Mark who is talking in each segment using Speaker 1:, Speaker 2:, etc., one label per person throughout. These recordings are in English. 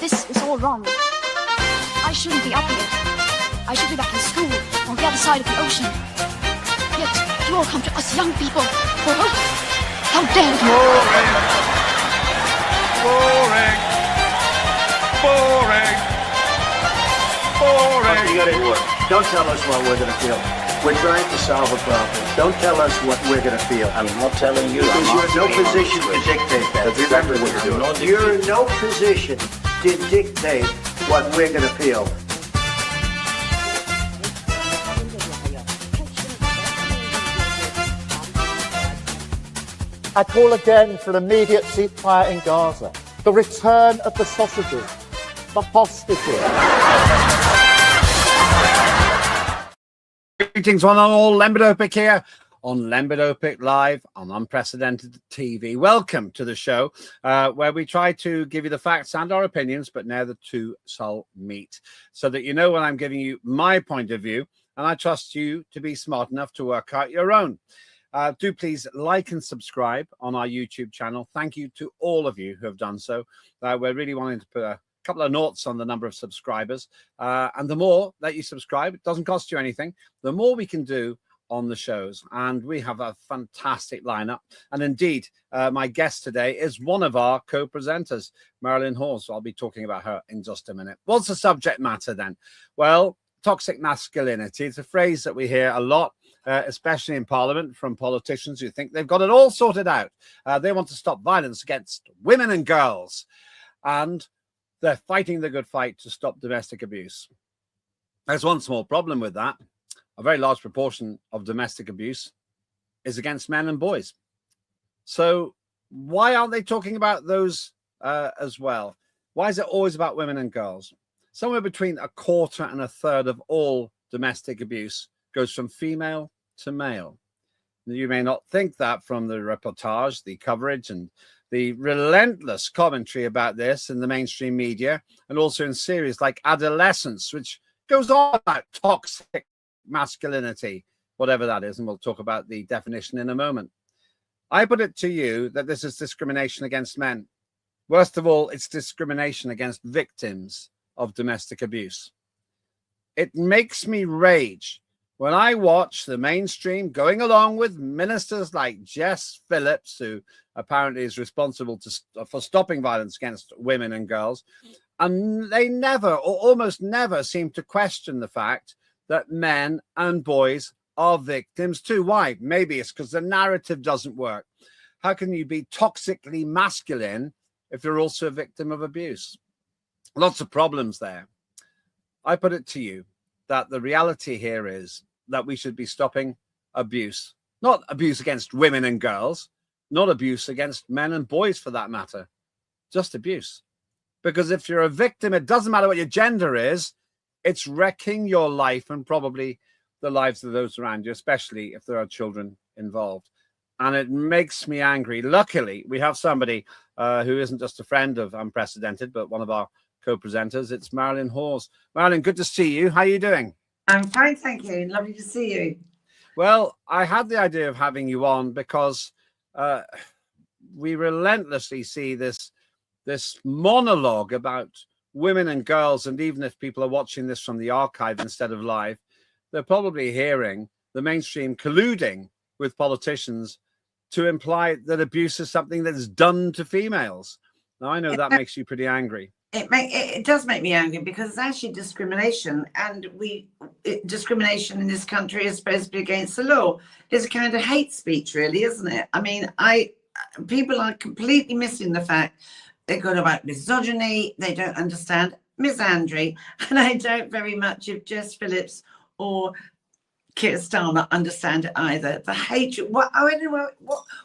Speaker 1: This is all wrong. I shouldn't be up here. I should be back in school on the other side of the ocean. Yet you all come to us young people for hope. How dare you!
Speaker 2: Boring. Boring. Boring.
Speaker 3: Okay, you gotta do it. Don't tell us what we're gonna feel. We're trying to solve a problem. Don't tell us what we're gonna feel.
Speaker 4: I'm not telling you.
Speaker 3: Because you're in no position to dictate that.
Speaker 4: That's exactly what you're doing.
Speaker 3: You're in no position to dictate what we're gonna feel.
Speaker 5: I call again for an immediate ceasefire in Gaza, the return of the sausages, the hostages.
Speaker 6: Greetings one and all, Lembit Öpik here on Lembit Öpik Live on Unprecedented TV. Welcome to the show where we try to give you the facts and our opinions, but now the two shall meet so that you know when I'm giving you my point of view, and I trust you to be smart enough to work out your own. Do please like and subscribe on our YouTube channel. Thank you to all of you who have done so. We're really wanting to put a couple of noughts on the number of subscribers. And the more that you subscribe, it doesn't cost you anything, the more we can do on the shows. And we have a fantastic lineup. And indeed, my guest today is one of our co-presenters, Marilyn Hawes. I'll be talking about her in just a minute. What's the subject matter then? Well, toxic masculinity. It's a phrase that we hear a lot, especially in Parliament, from politicians who think they've got it all sorted out. They want to stop violence against women and girls. And they're fighting the good fight to stop domestic abuse. There's one small problem with that. A very large proportion of domestic abuse is against men and boys. So why aren't they talking about those as well? Why is it always about women and girls? Somewhere between a quarter and a third of all domestic abuse goes from female to male. You may not think that from the reportage, the coverage, and the relentless commentary about this in the mainstream media, and also in series like Adolescence, which goes on about toxic masculinity, whatever that is, and we'll talk about the definition in a moment. I put it to you that this is discrimination against men. Worst of all, it's discrimination against victims of domestic abuse. It makes me rage when I watch the mainstream going along with ministers like Jess Phillips, who apparently is responsible for stopping violence against women and girls, and they never or almost never seem to question the fact that men and boys are victims too. Why? Maybe it's because the narrative doesn't work. How can you be toxically masculine if you're also a victim of abuse? Lots of problems there. I put it to you that the reality here is that we should be stopping abuse, not abuse against women and girls, not abuse against men and boys for that matter, just abuse. Because if you're a victim, it doesn't matter what your gender is, it's wrecking your life and probably the lives of those around you, especially if there are children involved. And it makes me angry. Luckily, we have somebody who isn't just a friend of Unprecedented, but one of our co-presenters. It's Marilyn Hawes. Marilyn, good to see you. How are you doing?
Speaker 7: I'm fine, thank you. Lovely to see you.
Speaker 6: Well, I had the idea of having you on because we relentlessly see this monologue about women and girls, and even if people are watching this from the archive instead of live, they're probably hearing the mainstream colluding with politicians to imply that abuse is something that's done to females. Now, I know that makes you pretty angry.
Speaker 7: It does make me angry because it's actually discrimination, and discrimination in this country is supposed to be against the law. It's a kind of hate speech, really, isn't it? I mean, people are completely missing the fact they go about misogyny, they don't understand misandry, and I don't very much if Jess Phillips or Keir Starmer understand it either. The hatred, I don't know,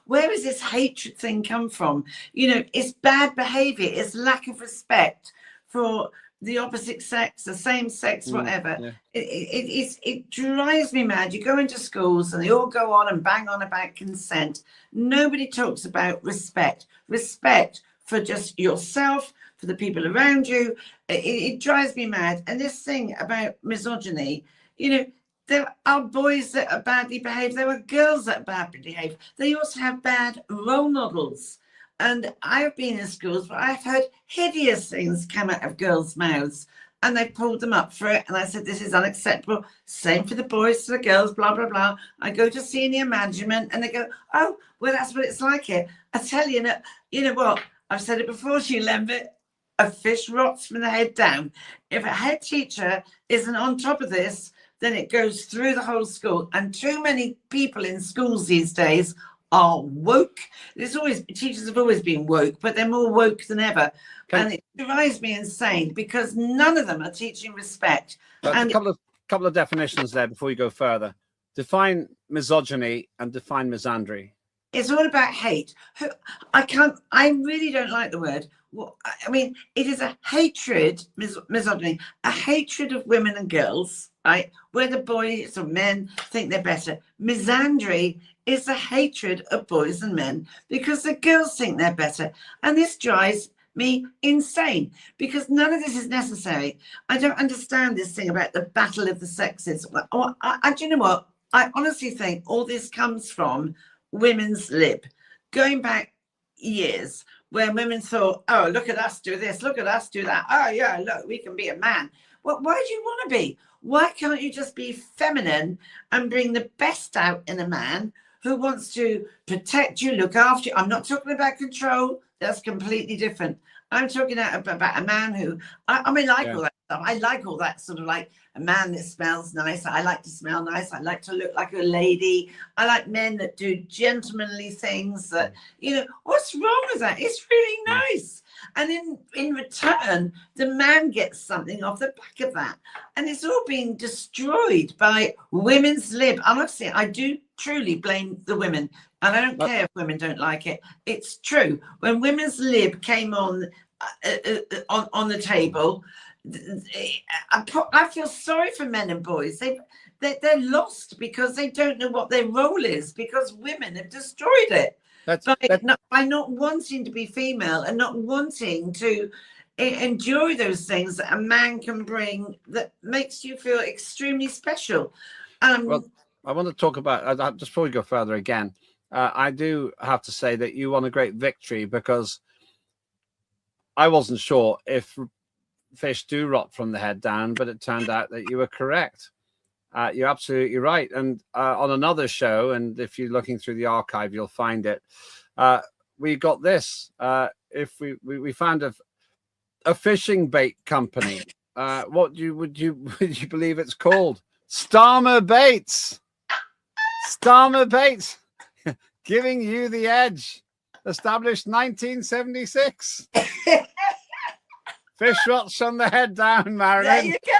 Speaker 7: where is this hatred thing come from? You know, it's bad behavior, it's lack of respect for the opposite sex, the same sex, whatever.
Speaker 6: Yeah.
Speaker 7: It drives me mad. You go into schools and they all go on and bang on about consent. Nobody talks about respect for just yourself, for the people around you. It drives me mad. And this thing about misogyny, you know, there are boys that are badly behaved. There are girls that are badly behaved. They also have bad role models And I've been in schools where I've heard hideous things come out of girls' mouths, and they pulled them up for it. And I said, this is unacceptable. Same for the boys to the girls, blah, blah, blah. I go to senior management and they go, oh, well, that's what it's like here. I tell you, you know what? I've said it before to you, Lembit. A fish rots from the head down. If a head teacher isn't on top of this, then it goes through the whole school. And too many people in schools these days are woke. Teachers have always been woke, but they're more woke than ever. Okay. And it drives me insane because none of them are teaching respect. And
Speaker 6: a couple of definitions there before you go further. Define misogyny and define misandry.
Speaker 7: It's all about hate. I really don't like the word. Well, I mean, it is a hatred, misogyny, a hatred of women and girls, right? Where the boys or men think they're better. Misandry is a hatred of boys and men because the girls think they're better. And this drives me insane because none of this is necessary. I don't understand this thing about the battle of the sexes. Do you know what? I honestly think all this comes from women's lib, going back years where women thought, oh, look at us do this, look at us do that. Oh, yeah, look, we can be a man. Well, why do you want to be? Why can't you just be feminine and bring the best out in a man who wants to protect you, look after you? I'm not talking about control. That's completely different. I'm talking about a man who, I mean, like all that stuff. I like all that sort of like a man that smells nice. I like to smell nice. I like to look like a lady. I like men that do gentlemanly things that, you know, what's wrong with that? It's really nice. And in return, the man gets something off the back of that. And it's all being destroyed by women's lib. Honestly, I do truly blame the women. And I don't care if women don't like it. It's true. When women's lib came on the table, I feel sorry for men and boys. They're lost because they don't know what their role is because women have destroyed it. By not wanting to be female and not wanting to enjoy those things that a man can bring that makes you feel extremely special.
Speaker 6: Well, I want to talk about, just before we go further again, I do have to say that you won a great victory because I wasn't sure if fish do rot from the head down, but it turned out that you were correct. You're absolutely right. And on another show, and if you're looking through the archive, you'll find it. We got this. If we found a fishing bait company. What would you believe it's called? Starmer Baits. Starmer Baits. Giving you the edge. Established 1976. Fish rots on the head down, Marilyn.
Speaker 7: There you go.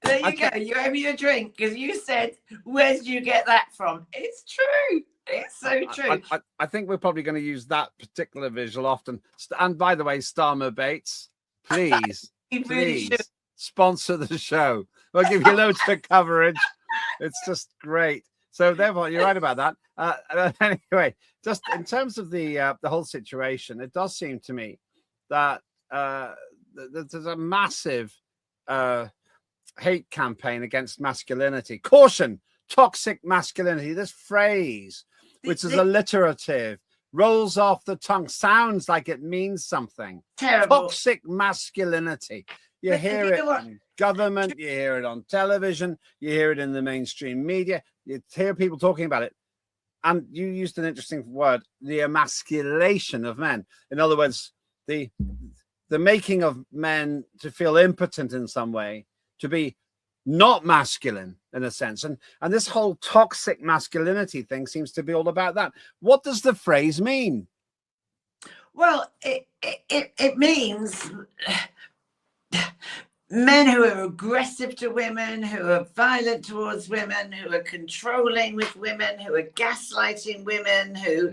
Speaker 7: There you go. You owe me a drink because you said, where did you get that from? It's true. It's so true.
Speaker 6: I think we're probably going to use that particular visual often. And by the way, Starmer Baits, please, please sponsor the show. We'll give you loads of coverage. It's just great. So therefore, you're right about that. Anyway, just in terms of the whole situation, it does seem to me that there's a massive hate campaign against masculinity. Caution, toxic masculinity. This phrase, which is alliterative, rolls off the tongue, sounds like it means something.
Speaker 7: Terrible.
Speaker 6: Toxic masculinity. You hear it in government, you hear it on television, you hear it in the mainstream media, you hear people talking about it. And you used an interesting word, the emasculation of men. In other words, the making of men to feel impotent in some way, to be not masculine in a sense. And this whole toxic masculinity thing seems to be all about that. What does the phrase mean?
Speaker 7: Well, it means men who are aggressive to women, who are violent towards women, who are controlling with women, who are gaslighting women, who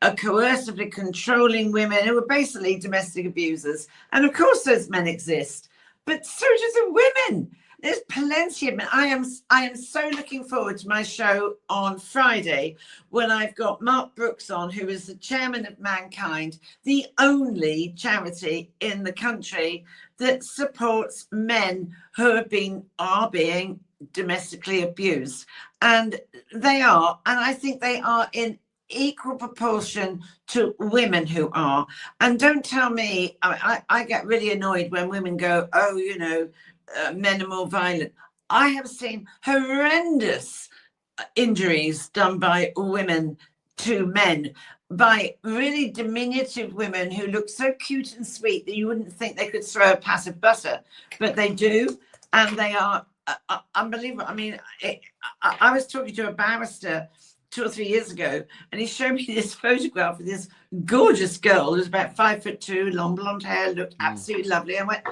Speaker 7: are coercively controlling women, who are basically domestic abusers. And of course those men exist, but so do the women. There's plenty of men. I am so looking forward to my show on Friday when I've got Mark Brooks on, who is the chairman of Mankind, the only charity in the country that supports men who are being domestically abused. And they are, and I think they are in equal proportion to women who are. And don't tell me, I get really annoyed when women go, oh, you know, men are more violent. I have seen horrendous injuries done by women to men, by really diminutive women who look so cute and sweet that you wouldn't think they could throw a pat of butter, but they do, and they are unbelievable. I mean, I was talking to a barrister 2 or 3 years ago, and he showed me this photograph of this gorgeous girl who was about 5'2", long blonde hair, looked absolutely lovely. I went,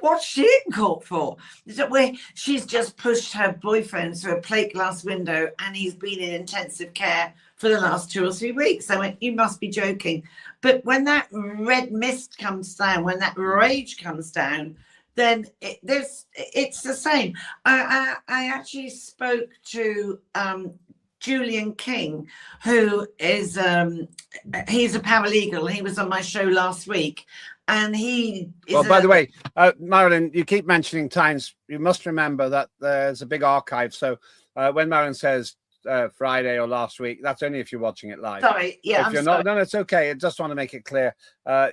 Speaker 7: what's she in court for? Is it where she's just pushed her boyfriend through a plate glass window and he's been in intensive care for the last 2 or 3 weeks? I went, you must be joking. But when that red mist comes down, when that rage comes down, then it's the same. I actually spoke to Julian King, who is he's a paralegal. He was on my show last week. And he is
Speaker 6: well, by the way, Marilyn, you keep mentioning times. You must remember that there's a big archive. So when Marilyn says Friday or last week, that's only if you're watching it live.
Speaker 7: Sorry, yeah,
Speaker 6: if you're not, no, it's okay. I just want to make it clear.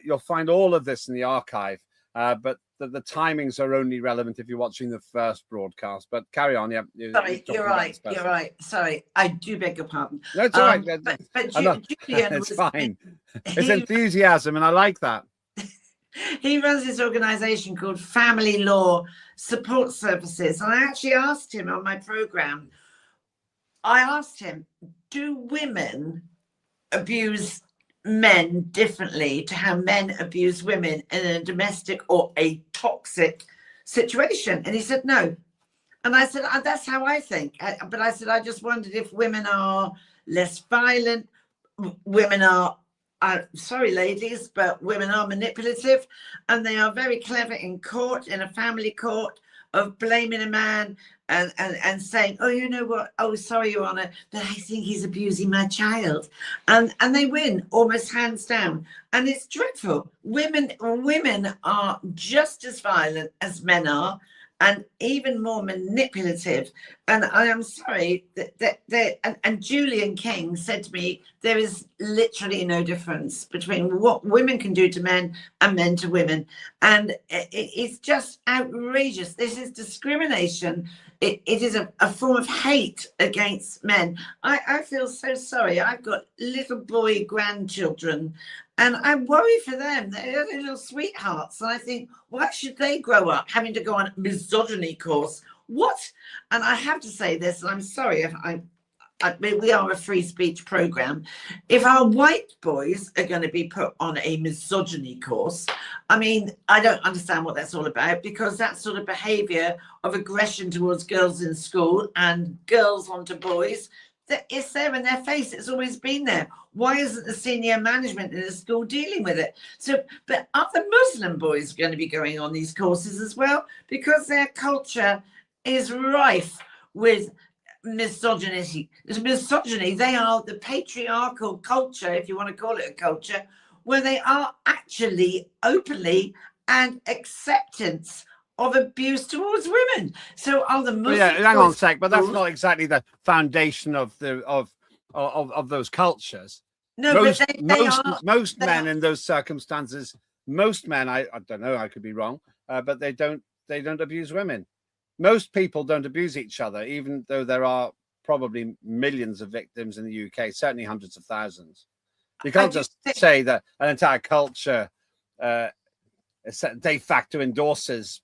Speaker 6: You'll find all of this in the archive, but the timings are only relevant if you're watching the first broadcast. But carry on. Yeah.
Speaker 7: Sorry, you're right. You're right. Sorry, I do beg your pardon.
Speaker 6: No, it's all right.
Speaker 7: But Julian
Speaker 6: it's fine. It's enthusiasm, and I like that.
Speaker 7: He runs this organization called Family Law Support Services. And I actually asked him on my program, do women abuse men differently to how men abuse women in a domestic or a toxic situation? And he said, no. And I said, that's how I think. But I said, I just wondered if women are less violent, women are sorry, ladies, but women are manipulative, and they are very clever in court, in a family court, of blaming a man and saying, oh, you know what? Oh, sorry, Your Honor, but I think he's abusing my child. And they win almost hands down. And it's dreadful. Women are just as violent as men are, and even more manipulative. And I am sorry and Julian King said to me, there is literally no difference between what women can do to men and men to women. And it's just outrageous. This is discrimination. It is a form of hate against men. I feel so sorry. I've got little boy grandchildren, and I worry for them. They're little sweethearts. And I think, why should they grow up having to go on a misogyny course? What? And I have to say this, and I'm sorry if we are a free speech program. If our white boys are going to be put on a misogyny course, I mean, I don't understand what that's all about, because that sort of behavior of aggression towards girls in school and girls onto boys, it's there in their face. It's always been there. Why isn't the senior management in the school dealing with it? So, but are the Muslim boys going to be going on these courses as well? Because their culture is rife with misogyny. They are the patriarchal culture, if you want to call it a culture, where they are actually openly and acceptance of abuse towards women. So are the Muslims?
Speaker 6: Yeah, hang on a sec, but that's not exactly the foundation of those cultures.
Speaker 7: No,
Speaker 6: most men in those circumstances, most men, I don't know, I could be wrong, but they don't abuse women. Most people don't abuse each other, even though there are probably millions of victims in the UK, certainly hundreds of thousands. You can't just say that an entire culture de facto endorses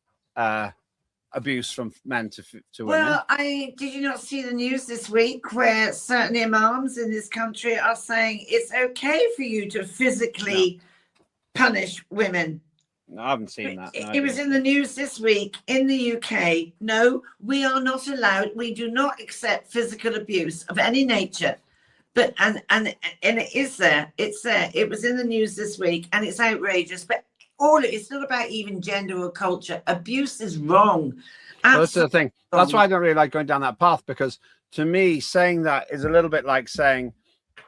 Speaker 6: abuse from men to women.
Speaker 7: Well, did you not see the news this week where certain imams in this country are saying it's okay for you to physically punish women?
Speaker 6: No, I haven't seen that.
Speaker 7: It was in the news this week in the UK. No, we are not allowed. We do not accept physical abuse of any nature. But and it is there. It's there. It was in the news this week, and it's outrageous. But it's not about even gender or culture. Abuse is wrong.
Speaker 6: Well, that's the thing. That's why I don't really like going down that path, because to me, saying that is a little bit like saying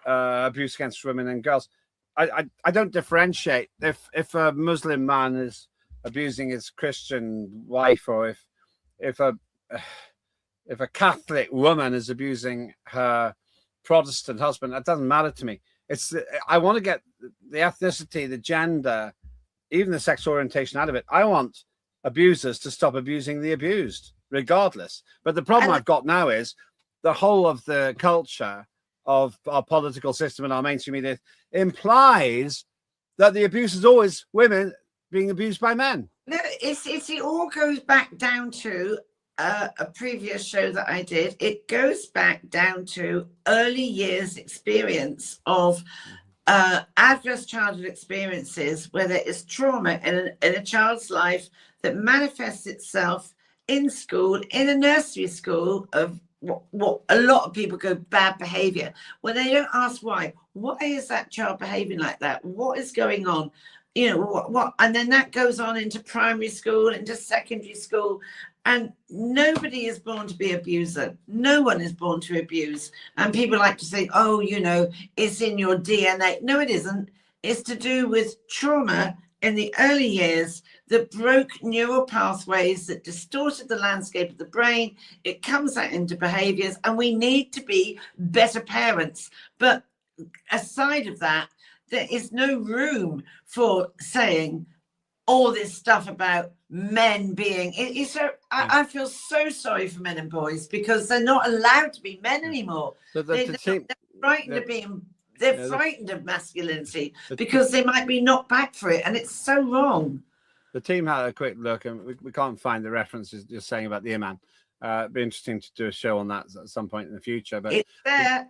Speaker 6: abuse against women and girls. I don't differentiate. If a Muslim man is abusing his Christian wife, or if a Catholic woman is abusing her Protestant husband. That doesn't matter to me. I want to get the ethnicity, the gender, even the sexual orientation out of it. I want abusers to stop abusing the abused, regardless. But the problem I've got now is the whole of the culture of our political system and our mainstream media implies that the abuse is always women being abused by men.
Speaker 7: No, it all goes back down to a previous show that I did. It goes back down to early years experience of adverse childhood experiences where there is trauma in a child's life that manifests itself in school, in a nursery school, of what a lot of people go bad behavior, when they don't ask why is that child behaving like that, what is going on, you know, what and then that goes on into primary school, into secondary school, and nobody is born to be an abuser. No one is born to abuse. And people like to say, oh, you know, it's in your DNA. No, it isn't. It's to do with trauma in the early years that broke neural pathways, that distorted the landscape of the brain. It comes out into behaviors, and we need to be better parents. But aside of that, there is no room for saying all this stuff about men being I feel so sorry for men and boys, because they're not allowed to be men anymore. They're frightened of being frightened of masculinity because they might be knocked back for it, and it's so wrong.
Speaker 6: The team had a quick look, and we can't find the references you're saying about the Imam. It'd be interesting to do a show on that at some point in the future. But
Speaker 7: it's there.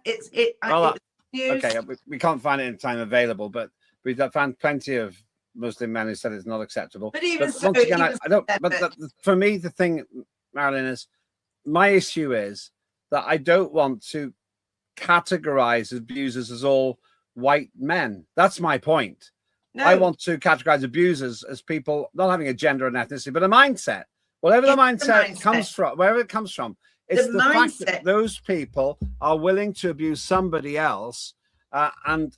Speaker 6: Okay, we can't find it in time available, but we've found plenty of Muslim men who said it's not acceptable.
Speaker 7: But even so,
Speaker 6: once again, I don't. But for me, the thing, Marilyn, is my issue is that I don't want to categorize abusers as all white men. That's my point. No. I want to categorize abusers as people not having a gender and ethnicity, but a mindset. Whatever the mindset comes from, wherever it comes from, it's the fact that those people are willing to abuse somebody else, and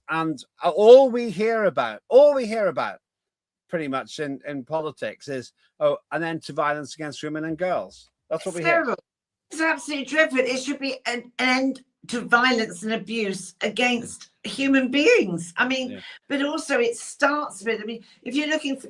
Speaker 6: all we hear about, pretty much in politics is an end to violence against women and girls. That's what we hear.
Speaker 7: It's absolutely dreadful. It should be an end to violence and abuse against human beings. I mean, but also it starts with, I mean, if you're looking for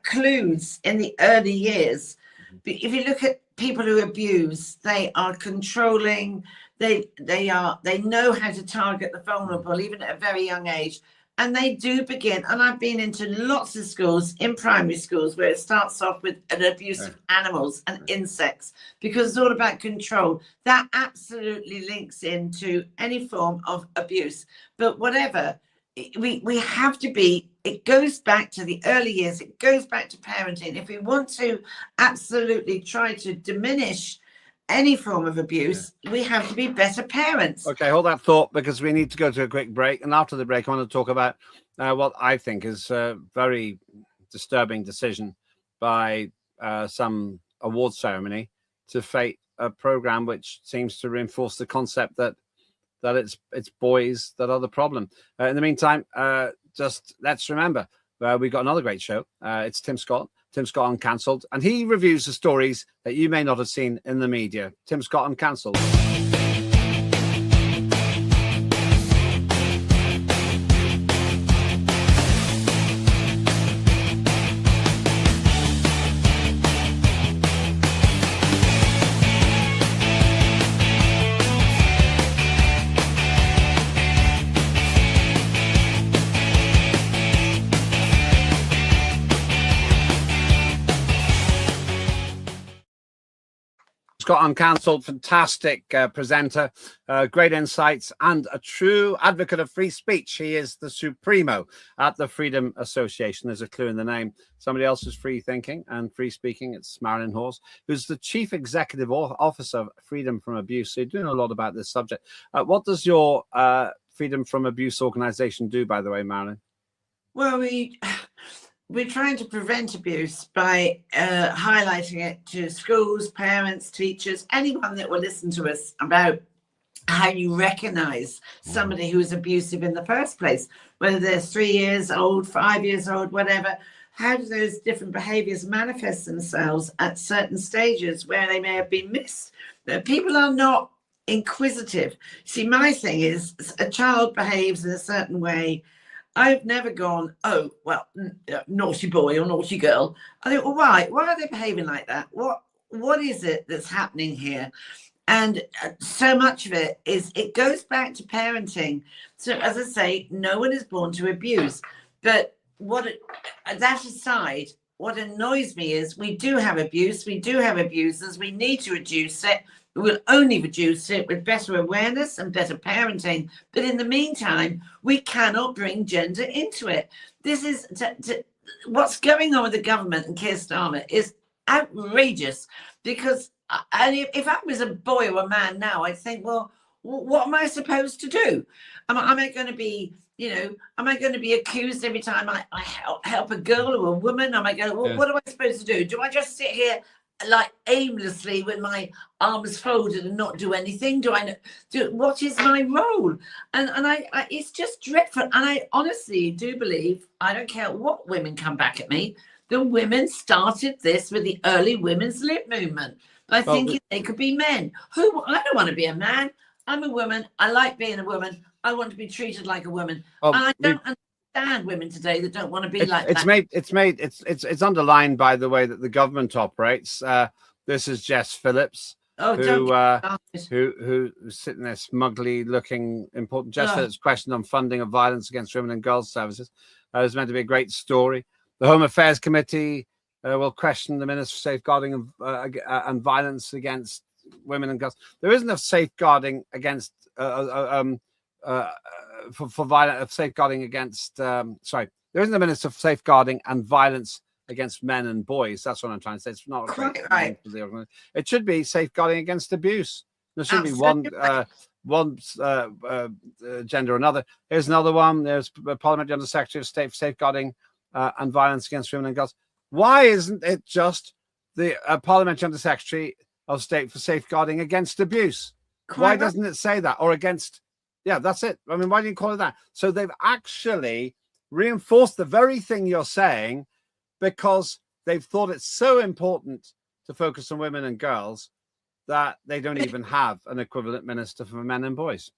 Speaker 7: clues in the early years, if you look at people who abuse, they are controlling, they know how to target the vulnerable, even at a very young age. And they do begin, and I've been into lots of schools, in primary schools, where it starts off with an abuse of animals and insects, because it's all about control. That absolutely links into any form of abuse. But whatever, we have to be, it goes back to the early years, it goes back to parenting. If we want to absolutely try to diminish any form of abuse, we have to be better parents.
Speaker 6: Okay, hold that thought, because we need to go to a quick break, and after the break I want to talk about what I think is a very disturbing decision by some award ceremony to fate a program which seems to reinforce the concept that it's boys that are the problem. In the meantime, just let's remember we've got another great show. It's Tim Scott Uncancelled, and he reviews the stories that you may not have seen in the media. Tim Scott Uncancelled. Scott Uncancelled, fantastic presenter, great insights, and a true advocate of free speech. He is the supremo at the Freedom Association. There's a clue in the name. Somebody else is free thinking and free speaking. It's Marilyn Hawes, who's the Chief Executive Officer of Freedom from Abuse. So you're doing a lot about this subject. What does your Freedom from Abuse organization do, by the way, Marilyn?
Speaker 7: Well, we're trying to prevent abuse by highlighting it to schools, parents, teachers, anyone that will listen to us about how you recognize somebody who is abusive in the first place, whether they're 3 years old, 5 years old, whatever. How do those different behaviors manifest themselves at certain stages where they may have been missed? People are not inquisitive. See, my thing is, a child behaves in a certain way. I've never gone, oh, well, naughty boy or naughty girl. I think, well, why? Why are they behaving like that? What is it that's happening here? And so much of it goes back to parenting. So, as I say, no one is born to abuse. But that aside, what annoys me is we do have abuse. We do have abusers. We need to reduce it. We'll only reduce it with better awareness and better parenting. But in the meantime, we cannot bring gender into it. This is what's going on with the government and Keir Starmer is outrageous. Because if I was a boy or a man now, I'd think, well, what am I supposed to do? Am I going to be, am I going to be accused every time I help a girl or a woman? Am I going, well, what am I supposed to do? Do I just sit here like aimlessly with my arms folded and not do anything? What is my role? And I it's just dreadful. And I honestly do believe, I don't care what women come back at me, the women started this with the early women's lib movement by thinking they could be men. I don't want to be a man. I'm a woman. I like being a woman. I want to be treated like a woman. And I don't understand women today that don't want to be like that.
Speaker 6: It's underlined by the way that the government operates. This is Jess Phillips, who's sitting there smugly looking important. Jess Phillips' question on funding of violence against women and girls services is meant to be a great story. The Home Affairs Committee will question the Minister for Safeguarding and Violence against Women and Girls. There isn't a safeguarding against safeguarding against. There isn't a Minister for Safeguarding and Violence against men and boys. That's what I'm trying to say. It's not
Speaker 7: quite right.
Speaker 6: It should be safeguarding against abuse. There should be one gender or another. Here's another one. There's Parliamentary Under Secretary of State for Safeguarding and Violence against Women and Girls. Why isn't it just the Parliamentary Under Secretary of State for Safeguarding against Abuse? Why doesn't it say that? Or against, that's it. I mean, why do you call it that? So they've actually reinforced the very thing you're saying because they've thought it's so important to focus on women and girls that they don't even have an equivalent minister for men and boys.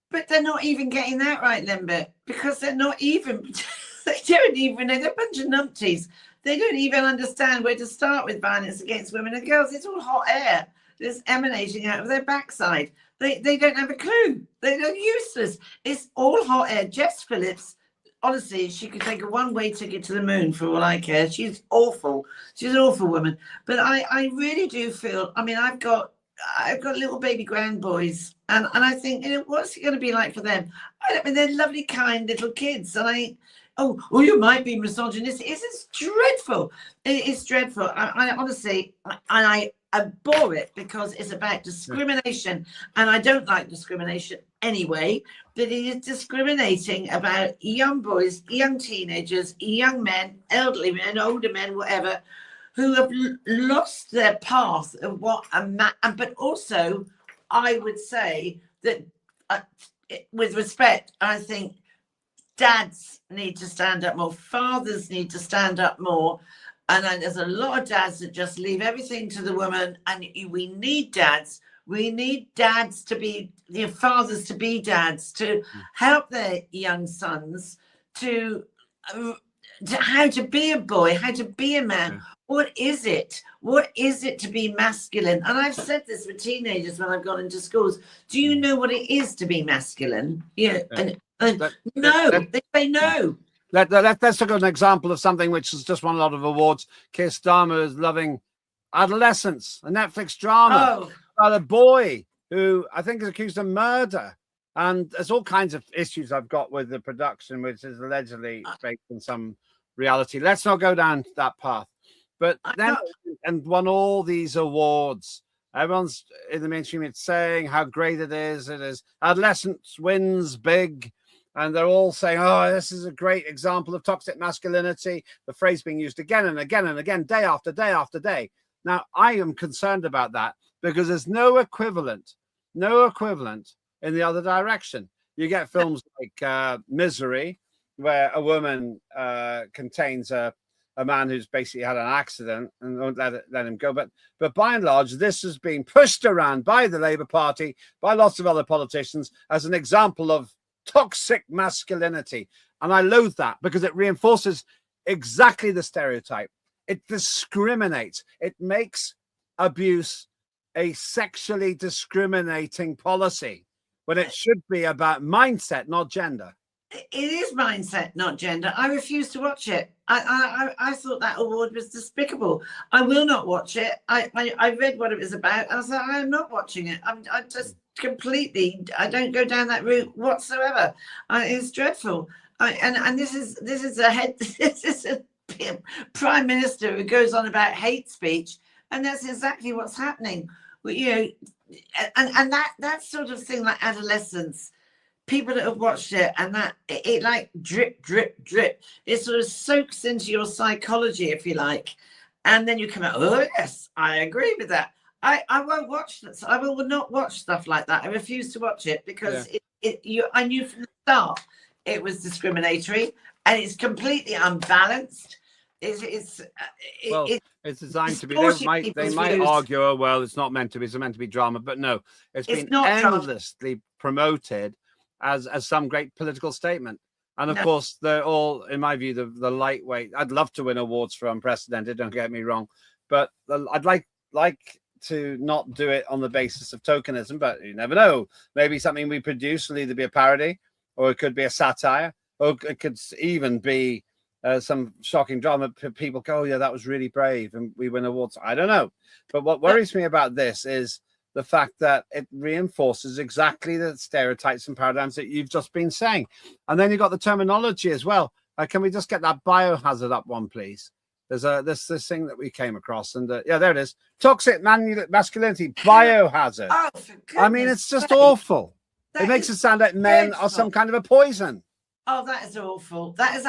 Speaker 7: But they're not even getting that right, Lembit, because they're not even... They don't even know. They're a bunch of numpties. They don't even understand where to start with violence against women and girls. It's all hot air that's emanating out of their backside. They don't have a clue. They're useless. It's all hot air. Jess Phillips, honestly, she could take a one-way ticket to the moon for all I care. She's awful. She's an awful woman. But I really do feel, I mean, I've got little baby grandboys, and I think, what's it going to be like for them? I mean, they're lovely, kind little kids, and you might be misogynistic. It's dreadful. It's dreadful. I honestly, I abhor it because it's about discrimination, and I don't like discrimination anyway. But it is discriminating about young boys, young teenagers, young men, elderly men, older men, whatever, who have lost their path of what a man. But also, I would say that, with respect, I think dads need to stand up more. Fathers need to stand up more. And there's a lot of dads that just leave everything to the woman. And we need dads. We need dads to be, fathers to be dads, to help their young sons to how to be a boy, how to be a man. What is it? What is it to be masculine? And I've said this with teenagers when I've gone into schools. Do you know what it is to be masculine? No, they say no.
Speaker 6: Let's look at an example of something which has just won a lot of awards. Keir Starmer is loving adolescence, a Netflix drama about a boy who I think is accused of murder. And there's all kinds of issues I've got with the production, which is allegedly based on some reality. Let's not go down that path. But then, and won all these awards. Everyone's in the mainstream, it's saying how great it is. It is adolescence wins big. And they're all saying, oh, this is a great example of toxic masculinity. The phrase being used again and again and again, day after day after day. Now, I am concerned about that because there's no equivalent in the other direction. You get films like Misery, where a woman contains a a man who's basically had an accident and won't let him go. But by and large, this has been pushed around by the Labour Party, by lots of other politicians, as an example of toxic masculinity. And I loathe that because it reinforces exactly the stereotype. It discriminates. It makes abuse a sexually discriminating policy when it should be about mindset, not gender.
Speaker 7: It is mindset, not gender. I refuse to watch it. I thought that award was despicable. I will not watch it. I read what it was about. And I was like, I'm not watching it. I just completely. I don't go down that route whatsoever. It's dreadful. And this is a head. This is a prime minister who goes on about hate speech, and that's exactly what's happening. You know, and that sort of thing, like adolescence. People that have watched it, and that it like drip, drip, drip. It sort of soaks into your psychology, if you like, and then you come out. Oh yes, I agree with that. I won't watch this. I will not watch stuff like that. I refuse to watch it because I knew from the start it was discriminatory and it's completely unbalanced. It's designed to be.
Speaker 6: They might argue, oh well, it's not meant to be. It's meant to be drama, but no, it's been endlessly promoted as some great political statement. And of course, they're all, in my view, the lightweight. I'd love to win awards for unprecedented, don't get me wrong, but I'd like to not do it on the basis of tokenism, but you never know. Maybe something we produce will either be a parody, or it could be a satire, or it could even be some shocking drama. People go, oh yeah, that was really brave, and we win awards. I don't know. But what worries me about this is the fact that it reinforces exactly the stereotypes and paradigms that you've just been saying. And then you've got the terminology as well. Can we just get that biohazard up one, please? There's this thing that we came across, and yeah, there it is. Toxic masculinity, biohazard.
Speaker 7: Oh,
Speaker 6: I mean, it's just awful. It makes it sound like men are some kind of a poison.
Speaker 7: Oh, that is awful. That is,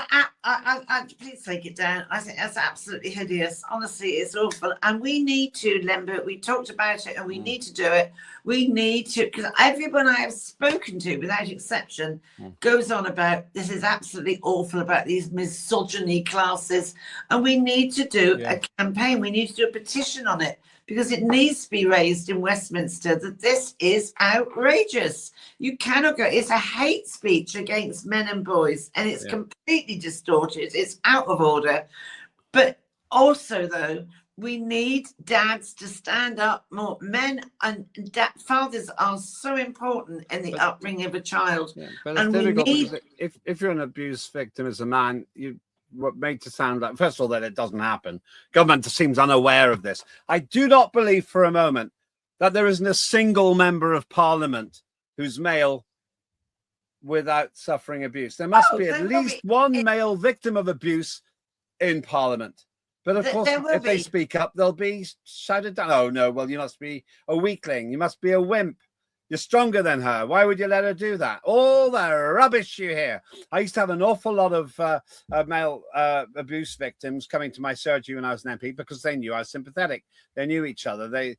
Speaker 7: please take it down. I think that's absolutely hideous. Honestly, it's awful. And we need to, Lembit, we talked about it and we need to do it. We need to, because everyone I have spoken to, without exception, goes on about this is absolutely awful about these misogyny classes. And we need to do a campaign. We need to do a petition on it, because it needs to be raised in Westminster that this is outrageous. You cannot go. It's a hate speech against men and boys, and it's completely distorted. It's out of order. But also, though, we need dads to stand up more. Men and fathers are so important in the upbringing of a child. Yeah,
Speaker 6: but it's difficult because if you're an abuse victim as a man, you made to sound like, first of all, that it doesn't happen. Government seems unaware of this. I do not believe for a moment that there isn't a single member of parliament who's male without suffering abuse. There must be at least one male victim of abuse in parliament. But of course, if they speak up, they'll be shouted down. Oh no, well, you must be a weakling. You must be a wimp. You're stronger than her. Why would you let her do that? All the rubbish you hear. I used to have an awful lot of male abuse victims coming to my surgery when I was an MP because they knew I was sympathetic. They knew each other. They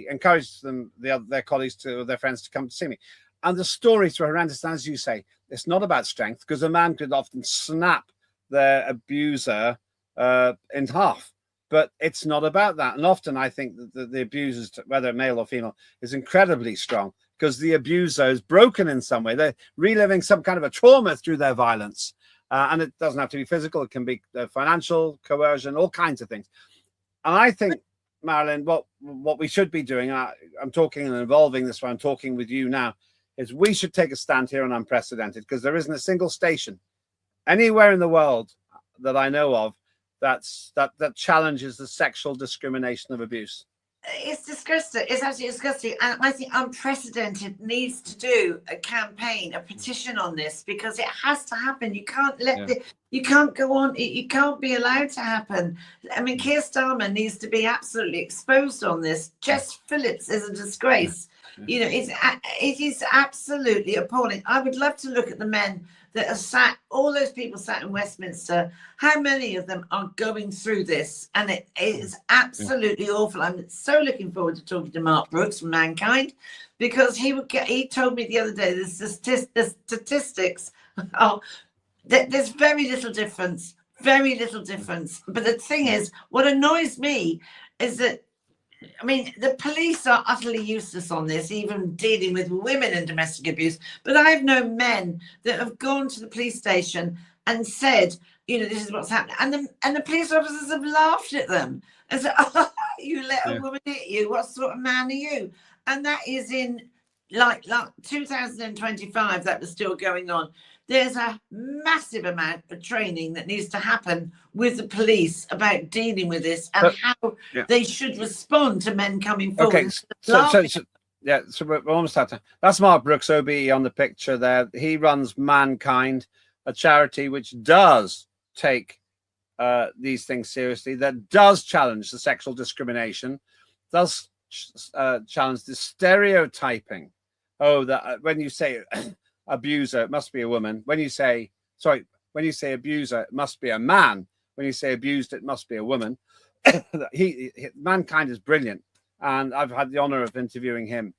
Speaker 6: encouraged their colleagues their friends to come to see me. And the stories were horrendous. And as you say, it's not about strength, because a man could often snap their abuser in half. But it's not about that. And often I think that the abusers, whether male or female, is incredibly strong because the abuser is broken in some way. They're reliving some kind of a trauma through their violence. And it doesn't have to be physical. It can be financial, coercion, all kinds of things. And I think, Marilyn, what we should be doing, I'm talking and involving this one, I'm talking with you now, is we should take a stand here on Unprecedented, because there isn't a single station anywhere in the world that I know of that challenges the sexual discrimination of abuse.
Speaker 7: It's disgusting. It's absolutely disgusting. And I think Unprecedented needs to do a campaign, a petition on this, because it has to happen. You can't you can't go on. You can't be allowed to happen. I mean, Keir Starmer needs to be absolutely exposed on this. Jess Phillips is a disgrace. You know, it is absolutely appalling. I would love to look at the men that are sat, all those people sat in Westminster, how many of them are going through this? And it is absolutely awful. I'm so looking forward to talking to Mark Brooks from Mankind, because he told me the other day, the statistics are, there's very little difference Very little difference. But the thing is, what annoys me is that, I mean, the police are utterly useless on this, even dealing with women and domestic abuse. But I've known men that have gone to the police station and said, you know, this is what's happening. And the police officers have laughed at them and said, oh, you let a woman hit you. What sort of man are you? And that is in like 2025, that was still going on. There's a massive amount of training that needs to happen with the police about dealing with this and how they should respond to men coming forward.
Speaker 6: Okay, so we're almost out of time. That's Mark Brooks, OBE, on the picture there. He runs Mankind, a charity which does take these things seriously, that does challenge the sexual discrimination, does challenge the stereotyping. Oh, that when you say abuser, it must be a woman. When you say abuser, it must be a man. When you say abused, it must be a woman. Mankind is brilliant, and I've had the honor of interviewing him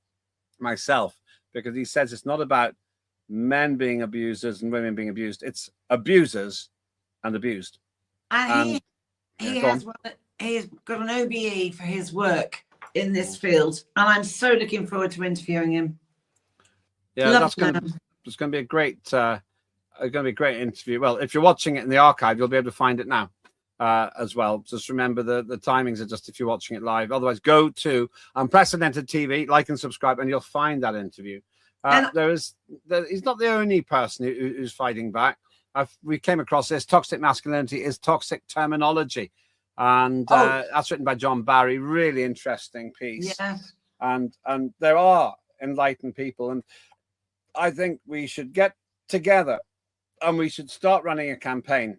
Speaker 6: myself, because he says it's not about men being abusers and women being abused. It's abusers and abused.
Speaker 7: And he's got an OBE for his work in this field, and I'm so looking forward to interviewing him.
Speaker 6: Yeah, it's going to be a great interview. Well, if you're watching it in the archive, you'll be able to find it now as well. Just remember the timings are just if you're watching it live. Otherwise, go to Unprecedented TV, like and subscribe, and you'll find that interview. He's not the only person who's fighting back. We came across this. Toxic masculinity is toxic terminology, and that's written by John Barry. Really interesting piece.
Speaker 7: Yeah.
Speaker 6: And there are enlightened people, and I think we should get together and we should start running a campaign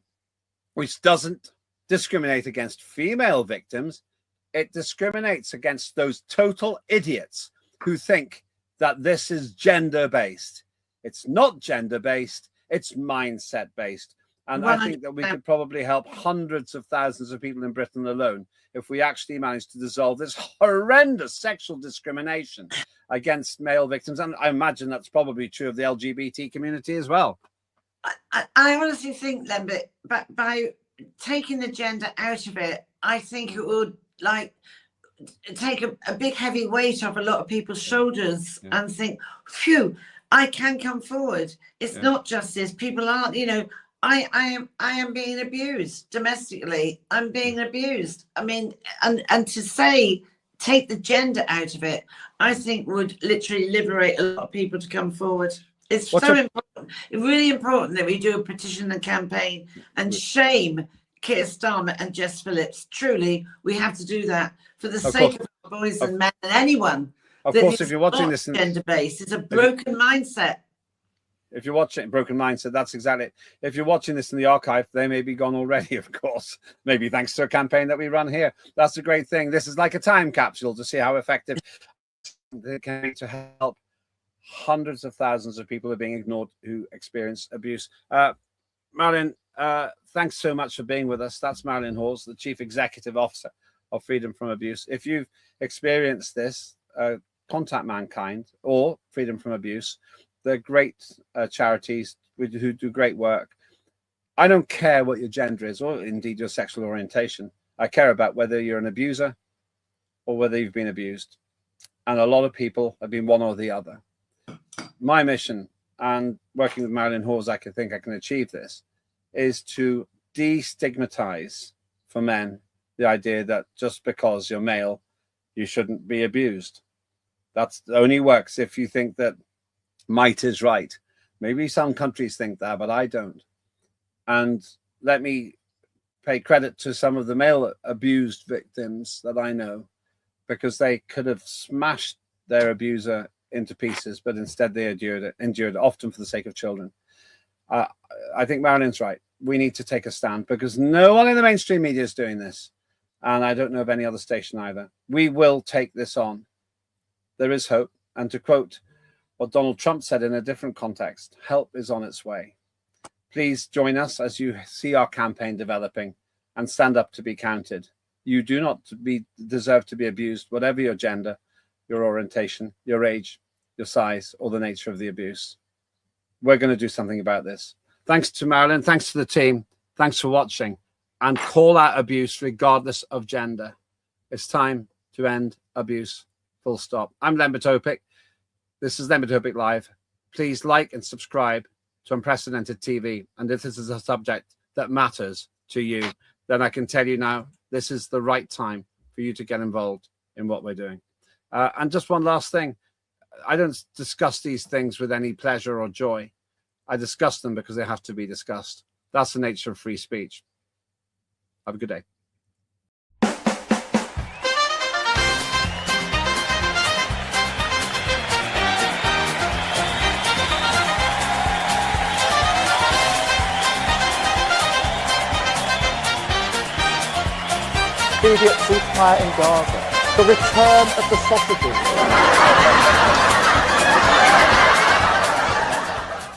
Speaker 6: which doesn't discriminate against female victims. It discriminates against those total idiots who think that this is gender-based. It's not gender-based, it's mindset-based. And I think that we could probably help hundreds of thousands of people in Britain alone if we actually manage to dissolve this horrendous sexual discrimination against male victims. And I imagine that's probably true of the LGBT community as well.
Speaker 7: I honestly think, Lembit, by taking the gender out of it, I think it would take a big heavy weight off a lot of people's shoulders and think, phew, I can come forward. It's not just this. People aren't, you know, I am being abused domestically. I'm being abused. I mean, and to say take the gender out of it, I think would literally liberate a lot of people to come forward. It's important, really important that we do a petition and campaign and shame Keir Starmer and Jess Phillips. Truly, we have to do that for the sake of our boys and men and anyone.
Speaker 6: Of course, if you're watching this,
Speaker 7: gender-based, it's a broken mindset.
Speaker 6: If you're watching broken mindset, that's exactly it. If you're watching this in the archive, they may be gone already, of course. Maybe thanks to a campaign that we run here. That's a great thing. This is like a time capsule to see how effective they can be to help hundreds of thousands of people who are being ignored who experience abuse. Marilyn, thanks so much for being with us. That's Marilyn Hawes, the Chief Executive Officer of Freedom from Abuse. If you've experienced this, contact Mankind or Freedom from Abuse. They're great charities who do great work. I don't care what your gender is or indeed your sexual orientation. I care about whether you're an abuser or whether you've been abused. And a lot of people have been one or the other. My mission, and working with Marilyn Hawes, I think I can achieve this, is to destigmatize for men the idea that just because you're male, you shouldn't be abused. That only works if you think that might is right. Maybe some countries think that, but I don't. And let me pay credit to some of the male abused victims that I know, because they could have smashed their abuser into pieces, but instead they endured it, often for the sake of children. I think Marilyn's right. We need to take a stand because no one in the mainstream media is doing this. And I don't know of any other station either. We will take this on. There is hope. And to quote what Donald Trump said in a different context, help is on its way. Please join us as you see our campaign developing and stand up to be counted. You do not deserve to be abused, whatever your gender, your orientation, your age, your size, or the nature of the abuse. We're going to do something about this. Thanks to Marilyn. Thanks to the team. Thanks for watching, and call out abuse regardless of gender. It's time to end abuse. Full stop. I'm Lembit Öpik. This is Lembit Öpik Live. Please like and subscribe to Unprecedented TV. And if this is a subject that matters to you, then I can tell you now, this is the right time for you to get involved in what we're doing. And just one last thing. I don't discuss these things with any pleasure or joy. I discuss them because they have to be discussed. That's the nature of free speech. Have a good day.
Speaker 5: Immediate ceasefire in Gaza. The return of the sausages.